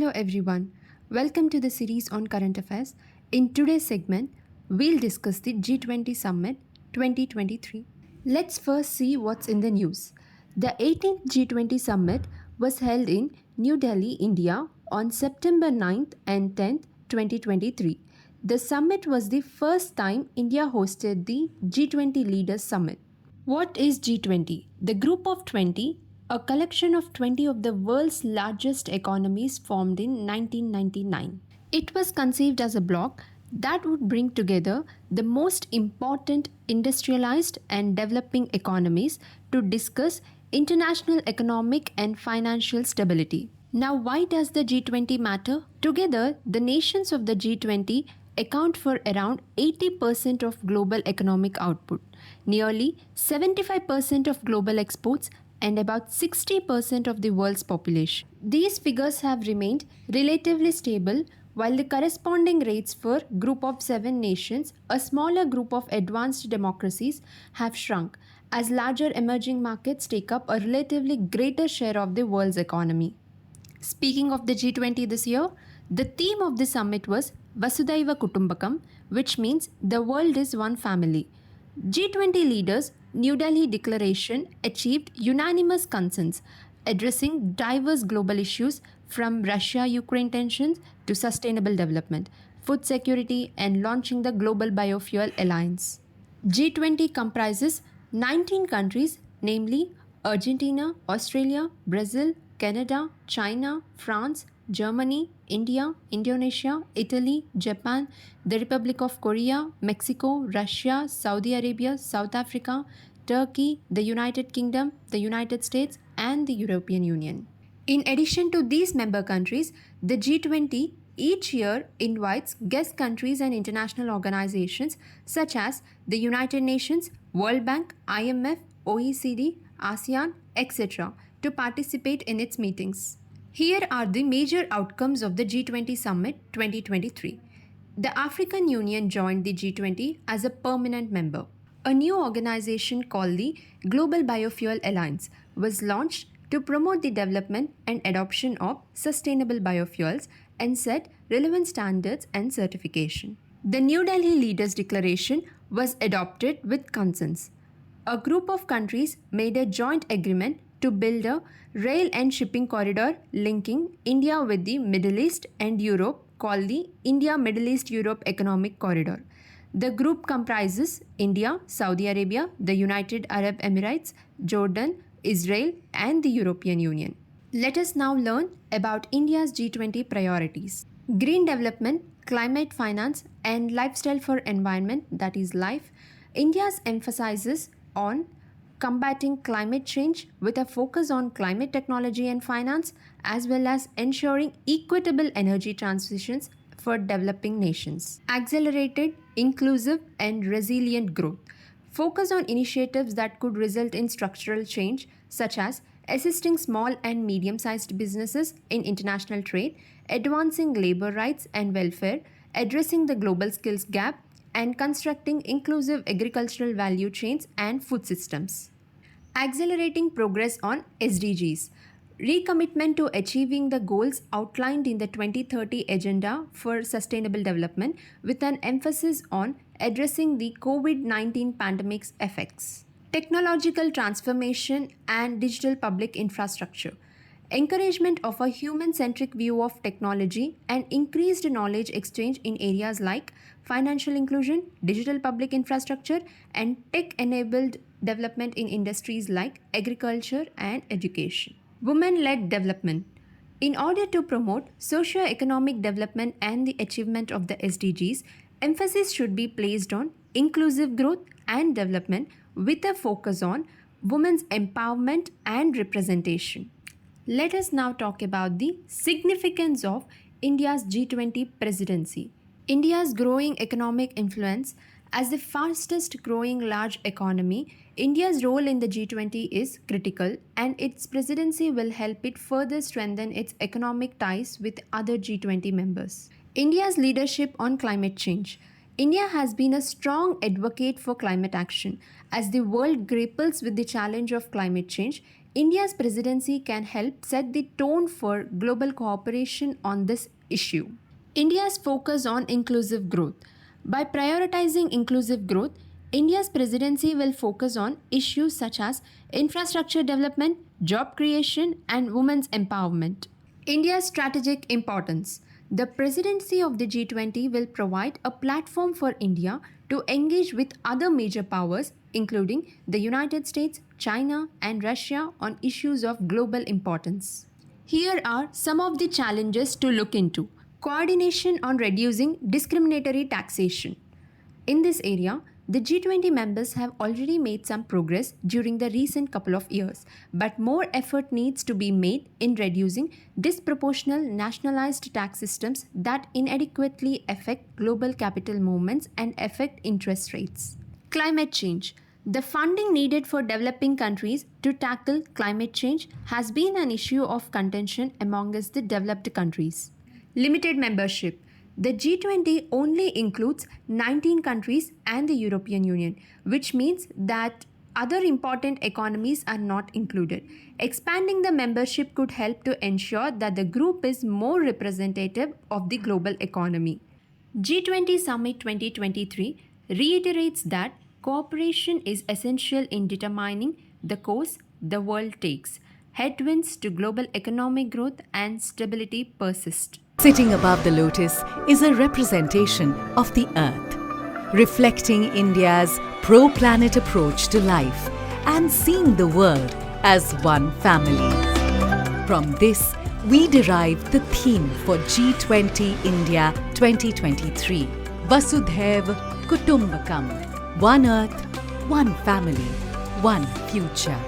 Hello everyone. Welcome to the series on current affairs. In today's segment, we'll discuss the G20 Summit 2023. Let's first see what's in the news. The 18th G20 Summit was held in New Delhi, India on September 9th and 10th, 2023. The summit was the first time India hosted the G20 Leaders Summit. What is G20? The group of 20, a collection of 20 of the world's largest economies formed in 1999. It was conceived as a bloc that would bring together the most important industrialized and developing economies to discuss international economic and financial stability. Now, why does the G20 matter? Together, the nations of the G20 account for around 80% of global economic output, nearly 75% of global exports, and about 60% of the world's population. These figures have remained relatively stable while the corresponding rates for group of 7 nations, a smaller group of advanced democracies, have shrunk as larger emerging markets take up a relatively greater share of the world's economy. Speaking of the G20 this year, the theme of the summit was Vasudhaiva Kutumbakam, which means the world is one family. G20 leaders' New Delhi Declaration achieved unanimous consents, addressing diverse global issues from Russia-Ukraine tensions to sustainable development, food security, and launching the Global Biofuel Alliance. G20 comprises 19 countries, namely Argentina, Australia, Brazil, Canada, China, France, Germany, India, Indonesia, Italy, Japan, the Republic of Korea, Mexico, Russia, Saudi Arabia, South Africa, Turkey, the United Kingdom, the United States, and the European Union. In addition to these member countries, the G20 each year invites guest countries and international organizations such as the United Nations, World Bank, IMF, OECD, ASEAN, etc. to participate in its meetings. Here are the major outcomes of the G20 Summit 2023. The African Union joined the G20 as a permanent member. A new organization called the Global Biofuel Alliance was launched to promote the development and adoption of sustainable biofuels and set relevant standards and certification. The New Delhi Leaders Declaration was adopted with consents. A group of countries made a joint agreement to build a rail and shipping corridor linking India with the Middle East and Europe called the India-Middle East-Europe Economic Corridor. The group comprises India, Saudi Arabia, the United Arab Emirates, Jordan, Israel, and the European Union. Let us now learn about India's G20 priorities. Green development, climate finance, and lifestyle for environment, that is LIFE. India's emphasizes on combating climate change with a focus on climate technology and finance, as well as ensuring equitable energy transitions for developing nations. Accelerated, inclusive, and resilient growth. Focus on initiatives that could result in structural change, such as assisting small and medium-sized businesses in international trade, advancing labor rights and welfare, addressing the global skills gap, and constructing inclusive agricultural value chains and food systems. Accelerating progress on SDGs. Recommitment to achieving the goals outlined in the 2030 Agenda for Sustainable Development with an emphasis on addressing the COVID-19 pandemic's effects. Technological transformation and digital public infrastructure. Encouragement of a human-centric view of technology and increased knowledge exchange in areas like financial inclusion, digital public infrastructure, and tech-enabled development in industries like agriculture and education. Women-led development. In order to promote socio-economic development and the achievement of the SDGs, emphasis should be placed on inclusive growth and development with a focus on women's empowerment and representation. Let us now talk about the significance of India's G20 presidency. India's growing economic influence. As the fastest growing large economy, India's role in the G20 is critical, and its presidency will help it further strengthen its economic ties with other G20 members. India's leadership on climate change. India has been a strong advocate for climate action. As the world grapples with the challenge of climate change, India's presidency can help set the tone for global cooperation on this issue. India's focus on inclusive growth. By prioritizing inclusive growth, India's presidency will focus on issues such as infrastructure development, job creation, and women's empowerment. India's strategic importance. The presidency of the G20 will provide a platform for India to engage with other major powers, including the United States, China, and Russia, on issues of global importance. Here are some of the challenges to look into. Coordination on reducing discriminatory taxation. In this area, the G20 members have already made some progress during the recent couple of years, but more effort needs to be made in reducing disproportional nationalized tax systems that inadequately affect global capital movements and affect interest rates. Climate change. The funding needed for developing countries to tackle climate change has been an issue of contention amongst the developed countries. Limited membership. The G20 only includes 19 countries and the European Union, which means that other important economies are not included. Expanding the membership could help to ensure that the group is more representative of the global economy. G20 Summit 2023 reiterates that cooperation is essential in determining the course the world takes. Headwinds to global economic growth and stability persist. Sitting above the lotus is a representation of the earth, reflecting India's pro-planet approach to life and seeing the world as one family. From this, we derive the theme for G20 India 2023, Vasudhaiv Kutumbakam, one earth, one family, one future.